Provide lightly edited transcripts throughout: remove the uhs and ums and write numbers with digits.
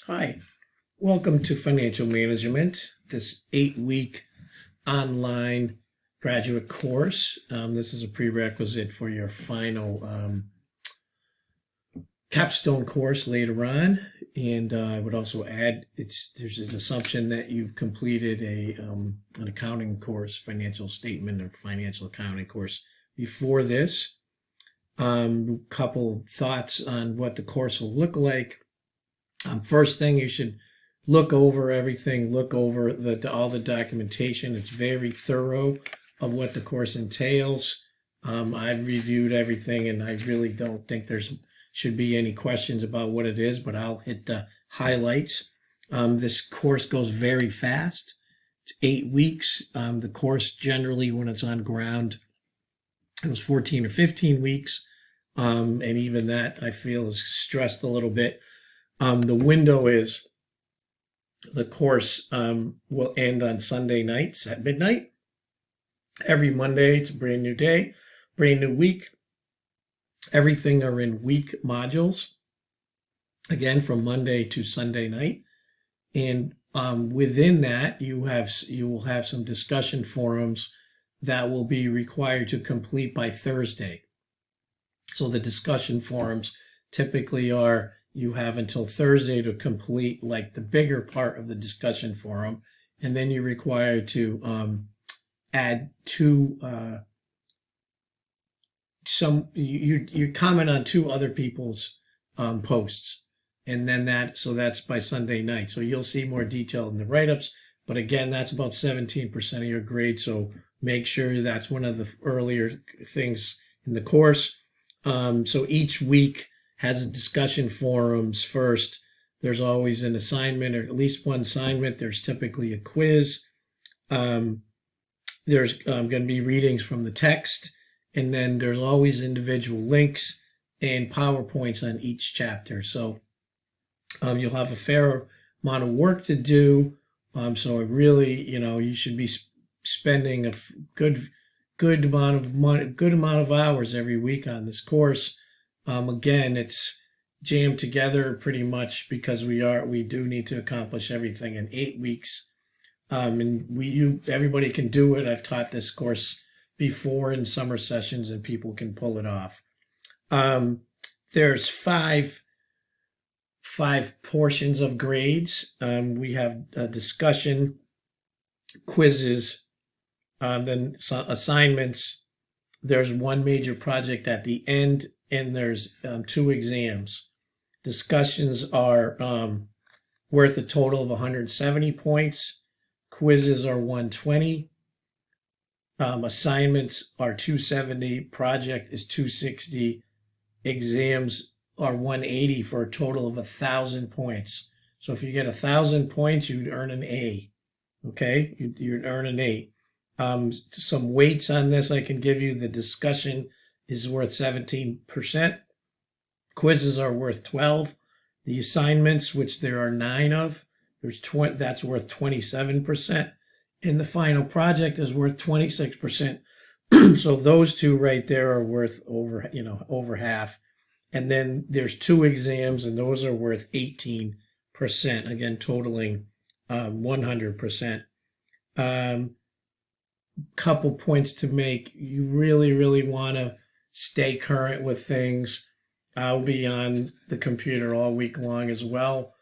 Hi, welcome to Financial Management, this 8-week online graduate course. This is a prerequisite for your final capstone course later on. And I would also add, there's an assumption that you've completed an accounting course, financial statement or financial accounting course before this. Couple thoughts on what the course will look like. First thing, you should look over everything, look over all the documentation. It's very thorough of what the course entails. I've reviewed everything, and I really don't think should be any questions about what it is, but I'll hit the highlights. This course goes very fast. It's 8 weeks. The course generally, when it's on ground, it was 14 or 15 weeks. And even that, I feel, is stressed a little bit. The window is the course will end on Sunday nights at midnight. Every Monday, it's a brand new day, brand new week. Everything are in week modules, again, from Monday to Sunday night. And within that, you will have some discussion forums that will be required to complete by Thursday. So the discussion forums typically are, you have until Thursday to complete like the bigger part of the discussion forum, and then you're required to add you comment on 2 other people's posts, and then that's by Sunday night. So you'll see more detail in the write-ups, but again, that's about 17% of your grade. So make sure that's one of the earlier things in the course. So each week has a discussion forums first. There's always an assignment, or at least one assignment. There's typically a quiz. There's going to be readings from the text, and then there's always individual links and PowerPoints on each chapter. So you'll have a fair amount of work to do. So it really, you should be spending a good amount of money, good amount of hours every week on this course. Again, it's jammed together pretty much because we do need to accomplish everything in 8 weeks. And everybody can do it. I've taught this course before in summer sessions, and people can pull it off. There's five portions of grades. We have a discussion, quizzes, then assignments. There's one major project at the end, and there's 2 exams. Discussions are worth a total of 170 points. Quizzes are 120. Assignments are 270. Project is 260. Exams are 180 for a total of 1,000 points. So if you get 1,000 points, you'd earn an A. Okay, you'd earn an A. Some weights on this I can give you. The discussion is worth 17%. Quizzes are worth 12. The assignments, which there are 9 of, that's worth 27. And the final project is worth 26%. So those 2 right there are worth over half. And then there's 2 exams, and those are worth 18%, again, totaling 100%. Couple points to make. You really, really want to stay current with things. I'll be on the computer all week long as well,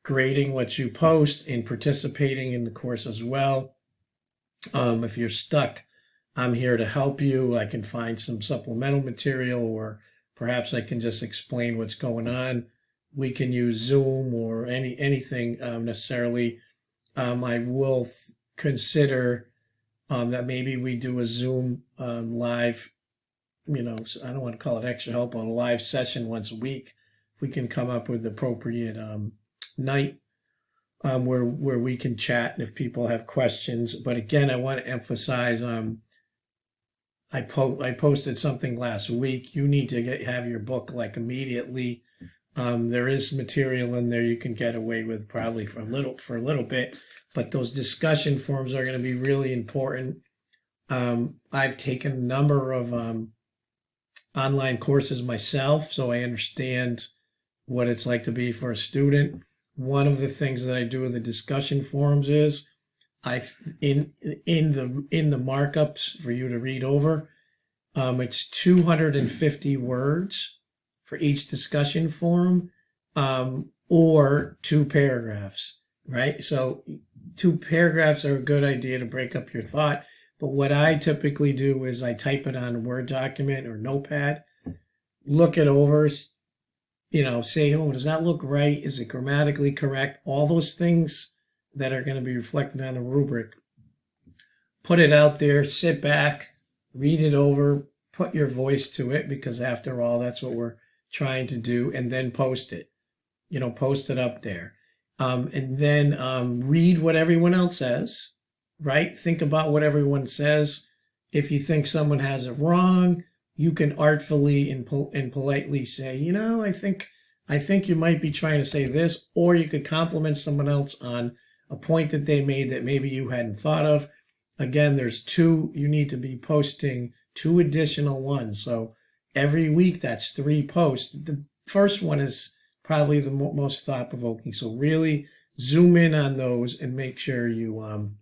grading what you post and participating in the course as well. If you're stuck, I'm here to help you. I can find some supplemental material, or perhaps I can just explain what's going on. We can use Zoom or anything necessarily. I will consider that maybe we do a Zoom live, I don't want to call it extra help, on a live session once a week. If we can come up with the appropriate night where we can chat, and if people have questions. But again, I want to emphasize, I posted something last week. You need to have your book like immediately. There is material in there you can get away with probably for a little bit, but those discussion forums are going to be really important. I've taken a number of online courses myself, so I understand what it's like to be for a student. one of the things that I do in the discussion forums is I in the markups for you to read over. It's 250 words for each discussion forum, or 2 paragraphs, right? So 2 paragraphs are a good idea to break up your thought. But what I typically do is I type it on a Word document or Notepad, look it over, say, oh, does that look right? Is it grammatically correct? All those things that are going to be reflected on a rubric. Put it out there, sit back, read it over, put your voice to it, because after all, that's what we're trying to do, and then post it. Post it up there. And then read what everyone else says, right? Think about what everyone says. If you think someone has it wrong, you can artfully and politely say, I think you might be trying to say this, or you could compliment someone else on a point that they made that maybe you hadn't thought of. Again, there's 2, you need to be posting 2 additional ones. So every week, that's 3 posts. The first one is probably the most thought-provoking. So really zoom in on those and make sure you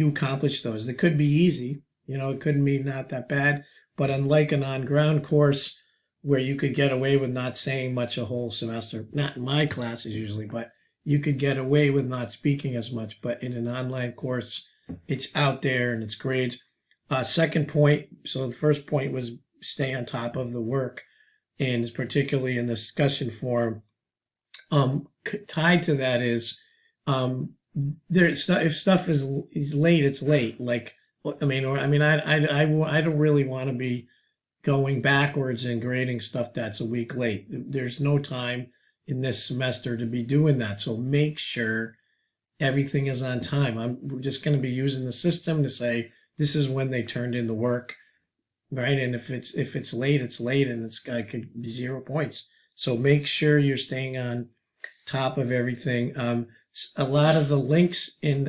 accomplish those. They could be easy, it could be not that bad, but unlike an on-ground course where you could get away with not saying much a whole semester, not in my classes usually, but you could get away with not speaking as much. But in an online course, it's out there and it's grades. Second point, so the first point was stay on top of the work, and particularly in the discussion forum. Tied to that is, if stuff is late, it's late. I don't really want to be going backwards and grading stuff that's a week late. There's no time in this semester to be doing that. So make sure everything is on time. We're just going to be using the system to say this is when they turned in the work, right? And if it's late, it's late, and it could be 0 points. So make sure you're staying on top of everything. A lot of the links in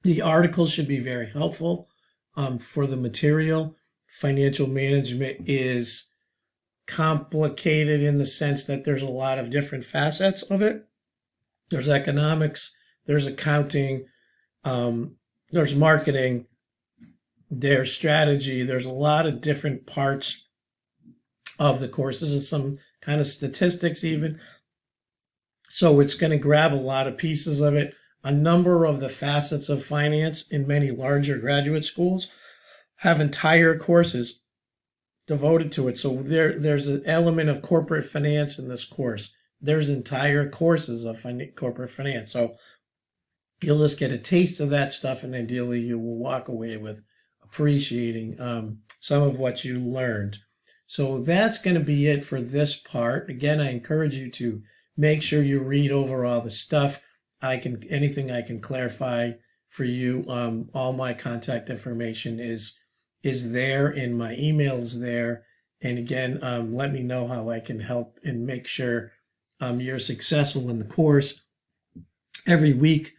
the article should be very helpful for the material. Financial management is complicated in the sense that there's a lot of different facets of it. There's economics, there's accounting, there's marketing, there's strategy. There's a lot of different parts of the course. This is some kind of statistics even. So it's going to grab a lot of pieces of it. A number of the facets of finance in many larger graduate schools have entire courses devoted to it. So there's an element of corporate finance in this course. There's entire courses of corporate finance. So you'll just get a taste of that stuff, and ideally you will walk away with appreciating some of what you learned. So that's going to be it for this part. Again, I encourage you to make sure you read over all the stuff. Anything I can clarify for you. All my contact information is there, and my email is there. And again, let me know how I can help and make sure you're successful in the course. Every week,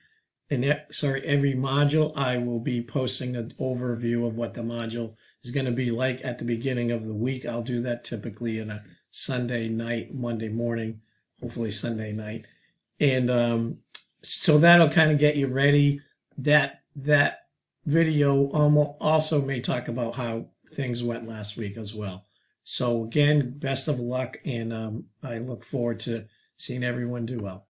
every module, I will be posting an overview of what the module is going to be like at the beginning of the week. I'll do that typically in a Sunday night, Monday morning, hopefully Sunday night. And so that'll kind of get you ready. That video also may talk about how things went last week as well. So again, best of luck, and I look forward to seeing everyone do well.